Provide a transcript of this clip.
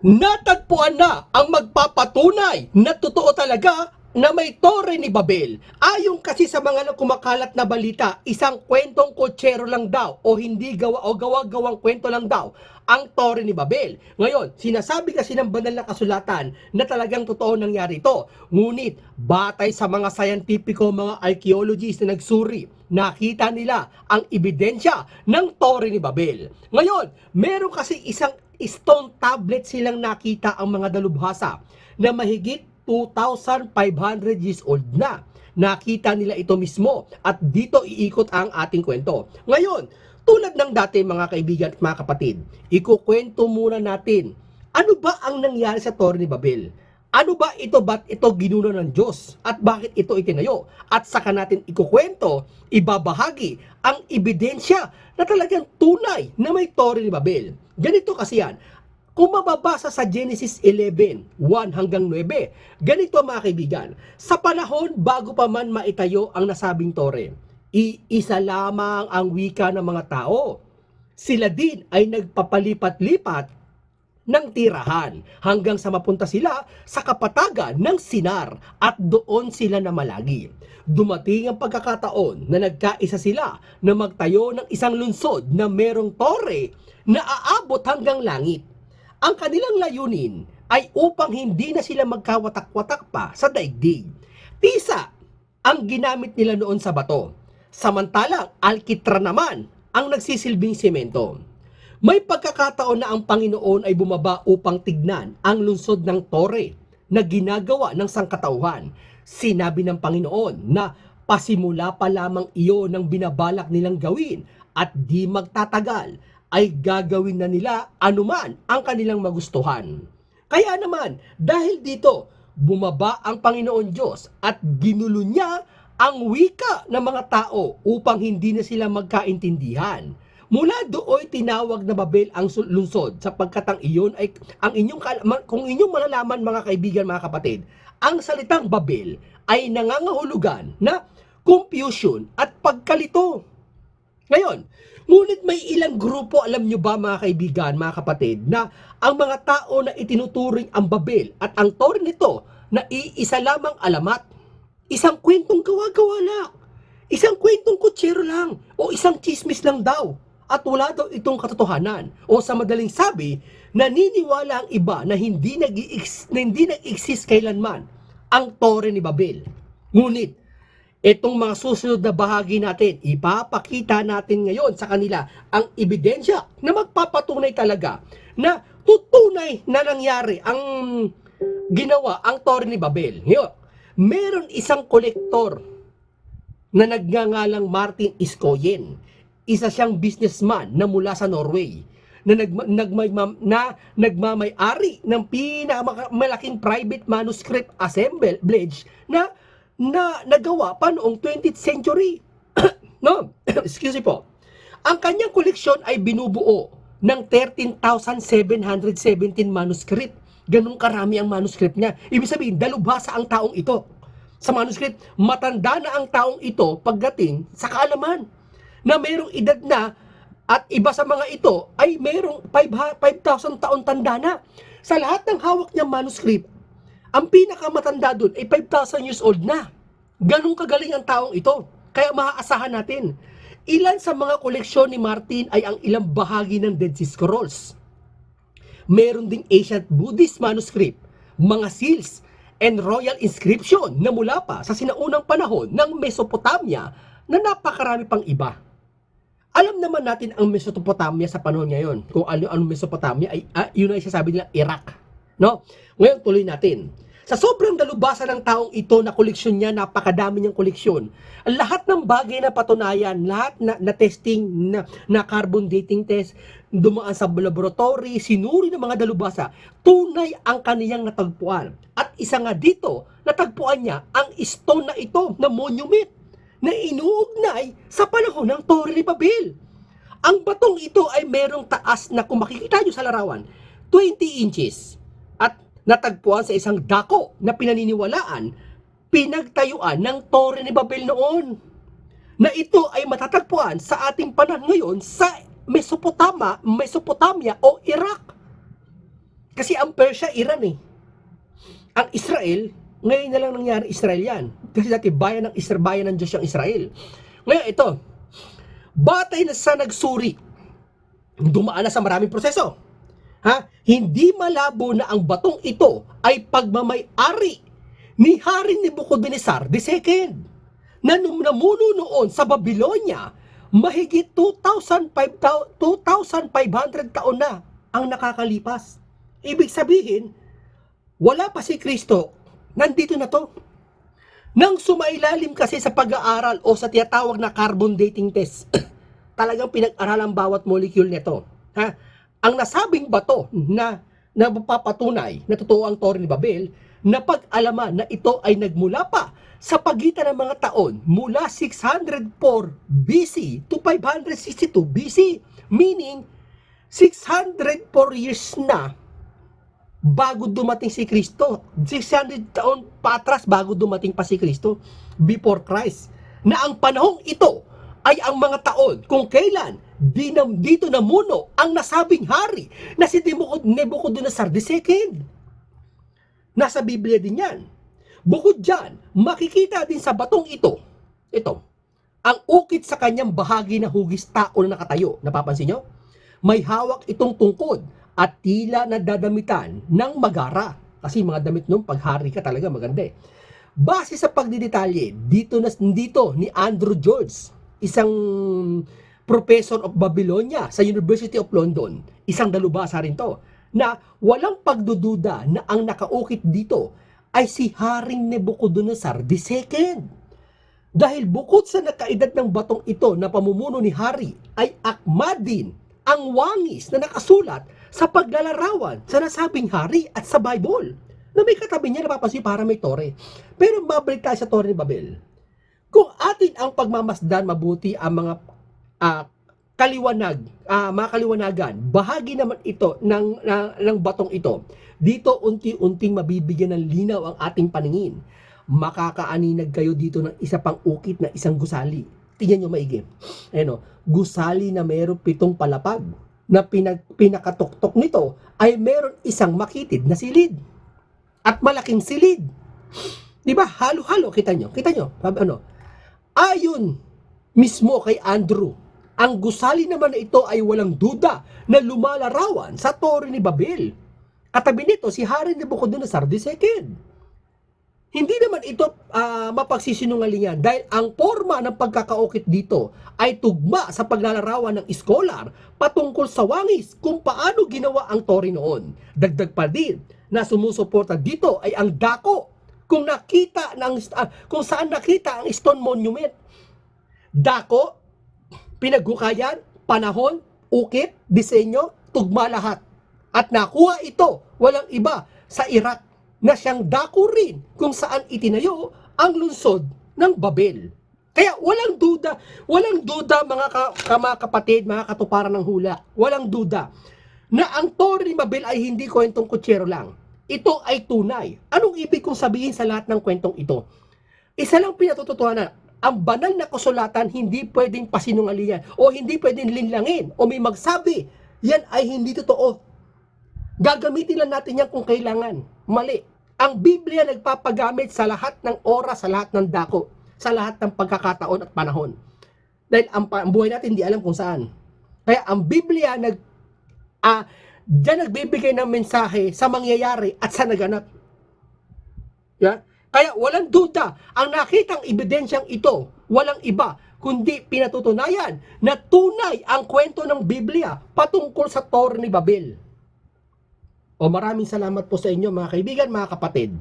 Natagpuan na ang magpapatunay na totoo talaga na may Torre ni Babel. Ayon kasi sa mga kumakalat na balita, isang kwentong kutsero lang daw o hindi gawa o gawa-gawang kwento lang daw ang Torre ni Babel. Ngayon, sinasabi kasi ng banal na kasulatan na talagang totoo nangyari ito. Ngunit, batay sa mga scientifico, mga archaeologists na nagsuri, nakita nila ang ebidensya ng Torre ni Babel. Ngayon, meron kasi isang stone tablet silang nakita ang mga dalubhasa na mahigit 2,500 years old na. Nakita nila ito mismo at dito iikot ang ating kwento. Ngayon, tulad ng dati mga kaibigan at mga kapatid, ikukwento muna natin ano ba ang nangyari sa Torre ni Babel? Ano ba ito? Ba't ito ginuno ng Diyos? At bakit ito itinayo? At saka natin ikukwento, ibabahagi ang ebidensya na talagang tunay na may Torre ni Babel. Ganito kasi yan. Kung mababasa sa Genesis 11, 1 hanggang 9, ganito mga kaibigan, sa panahon bago pa man maitayo ang nasabing tore, iisa lamang ang wika ng mga tao. Sila din ay nagpapalipat-lipat ng tirahan hanggang sa mapunta sila sa kapatagan ng Sinar at doon sila namalagi. Dumating ang pagkakataon na nagkaisa sila na magtayo ng isang lungsod na merong tore na aabot hanggang langit. Ang kanilang layunin ay upang hindi na sila magkawatak-watak pa sa daigdig. Pisa ang ginamit nila noon sa bato, samantalang alkitra naman ang nagsisilbing semento. May pagkakataon na ang Panginoon ay bumaba upang tignan ang lungsod ng tore na ginagawa ng sangkatauhan. Sinabi ng Panginoon na pasimula pa lamang iyon ng binabalak nilang gawin at di magtatagal ay gagawin na nila anuman ang kanilang magustuhan. Kaya naman, dahil dito, bumaba ang Panginoon Diyos at ginulo niya ang wika ng mga tao upang hindi na sila magkaintindihan. Mula doon tinawag na Babel ang lungsod sapagkat ang iyon ay ang inyong kung inyong malalaman mga kaibigan, mga kapatid, ang salitang Babel ay nangangahulugan na confusion at pagkalito. Ngayon, ngunit may ilang grupo, alam nyo ba mga kaibigan, mga kapatid, na ang mga tao na itinuturing ang Babel at ang tore nito na iisa lamang alamat, isang kwentong gawa-gawa lang, isang kwentong kutsero lang, o isang chismis lang daw, at wala daw itong katotohanan. O sa madaling sabi, naniniwala ang iba na hindi nag-exist kailanman ang tore ni Babel. Ngunit, itong mga susunod na bahagi natin, ipapakita natin ngayon sa kanila ang ebidensya na magpapatunay talaga na tutunay na nangyari ang ginawa ang Torre ni Babel. Ngayon, meron isang kolektor na nagngangalang Martin Iskoyen. Isa siyang businessman na mula sa Norway na nagmamay-ari ng pinakamalaking private manuscript assemblage na nagawa pa noong 20th century. No, excuse me po. Ang kanyang koleksyon ay binubuo ng 13,717 manuscript. Ganun karami ang manuscript niya. Ibig sabihin, dalubhasa ang taong ito. Sa manuscript, matanda na ang taong ito pagdating sa kaalaman na mayroong edad na at iba sa mga ito ay mayroong 5,000 taon tanda na. Sa lahat ng hawak niyang manuscript, ang pinakamatanda doon ay 5,000 years old na. Ganun kagaling ang taong ito. Kaya maaasahan natin. Ilan sa mga koleksyon ni Martin ay ang ilang bahagi ng Dead Sea Scrolls. Meron ding ancient Buddhist manuscript, mga seals, and royal inscription na mula pa sa sinaunang panahon ng Mesopotamia na napakarami pang iba. Alam naman natin ang Mesopotamia sa panahon ngayon. Kung ano Mesopotamia ay yun ay sasabi nila Iraq. No? Ngayon tuloy natin. Sa sobrang dalubhasa ng taong ito na koleksyon niya, napakadami niyang koleksyon. Lahat ng bagay na patunayan, lahat na testing, na carbon dating test, dumaan sa laboratory, sinuri ng mga dalubhasa, tunay ang kaniyang natagpuan. At isa nga dito, natagpuan niya ang stone na ito, na monument, na inuugnay sa panahon ng Torre ni Babel. Ang batong ito ay merong taas na, kung makikita nyo sa larawan, 20 inches. At natagpuan sa isang dako na pinaniniwalaan, pinagtayuan ng Torre ni Babel noon. Na ito ay matatagpuan sa ating panahon ngayon sa Mesopotamia o Iraq. Kasi ang Persia, Iran eh. Ang Israel, ngayon na lang nangyari Israel yan. Kasi dati bayan ng Diyos yung Israel. Ngayon ito, batay na sa nagsuri, dumaan na sa maraming proseso. Hindi malabo na ang batong ito ay pagmamay-ari ni Haring Nebuchadnezzar II na namuno noon sa Babylonia mahigit 2,500 taon na ang nakakalipas. Ibig sabihin, wala pa si Kristo, nandito na to. Nang sumailalim kasi sa pag-aaral o sa tinatawag na carbon dating test, talagang pinag-aralan bawat molecule nito. Ang nasabing bato na mapapatunay na totoo ang Torre ni Babel, na pag-alaman na ito ay nagmula pa sa pagitan ng mga taon mula 604 BC to 562 BC, meaning 604 years na bago dumating si Kristo. 600 taon patras bago dumating pa si Kristo, before Christ. Na ang panahong ito ay ang mga taon kung kailan dito namuno ang nasabing hari na si Nebuchadnezzar II. Nasa Biblia din yan. Bukod dyan, makikita din sa batong ito, ang ukit sa kanyang bahagi na hugis tao na nakatayo. Napapansin nyo? May hawak itong tungkod at tila nadadamitan ng magara. Kasi mga damit nung paghari ka talaga maganda eh. Base sa pagdidetalye, dito ni Andrew George, isang professor of Babylonia sa University of London, isang dalubhasa rin to, na walang pagdududa na ang nakaukit dito ay si Haring Nebuchadnezzar II. Dahil bukod sa nakaedad ng batong ito na pamumuno ni Hari, ay akma din ang wangis na nakasulat sa paglalarawan sa nasabing hari at sa Bible. Na may katabi niya, napapansin para may tore. Pero mabalik tayo sa Torre ni Babel. Kung atin ang pagmamasdan mabuti ang mga mga kaliwanagan, bahagi naman ito ng batong ito. Dito unti-unting mabibigyan ng linaw ang ating paningin. Makakaaninag kayo dito ng isa pang ukit na isang gusali. Tingnan nyo maigi. Gusali na mayroong 7 palapag na pinakatuktok nito ay mayroon isang makitid na silid. At malaking silid. Diba? Halo-halo. Kita nyo? Ayon mismo kay Andrew, ang gusali naman na ito ay walang duda na lumalarawan sa Torre ni Babel. Katabi nito si Haring Nebuchadnezzar II. Hindi naman ito mapagsisinungalingan dahil ang forma ng pagkakaukit dito ay tugma sa paglalarawan ng scholar patungkol sa wangis kung paano ginawa ang Torre noon. Dagdag pa din na sumusuporta dito ay ang dako kung saan nakita ang stone monument. Dako, pinaghukayan, panahon, ukit, disenyo, tugma lahat. At nakuha ito, walang iba, sa Iraq, na siyang dako rin kung saan itinayo ang lungsod ng Babel. Kaya walang duda mga kapatid, mga katuparan ng hula, walang duda na ang Torre ni Babel ay hindi kwentong kutsero lang. Ito ay tunay. Anong ibig kong sabihin sa lahat ng kwentong ito? Isa lang pinatututuhanan, ang banal na kasulatan hindi pwedeng pasinungalingan o hindi pwedeng linlangin o may magsabi, yan ay hindi totoo. Gagamitin lang natin yan kung kailangan. Mali. Ang Biblia nagpapagamit sa lahat ng oras, sa lahat ng dako, sa lahat ng pagkakataon at panahon. Dahil ang buhay natin hindi alam kung saan. Kaya ang Biblia diyan nagbibigay ng mensahe sa mangyayari at sa naganap. Yeah? Kaya walang duda, ang nakitang ebidensyang ito, walang iba, kundi pinatutunayan na tunay ang kwento ng Biblia patungkol sa Torre ni Babel. Maraming salamat po sa inyo mga kaibigan, mga kapatid.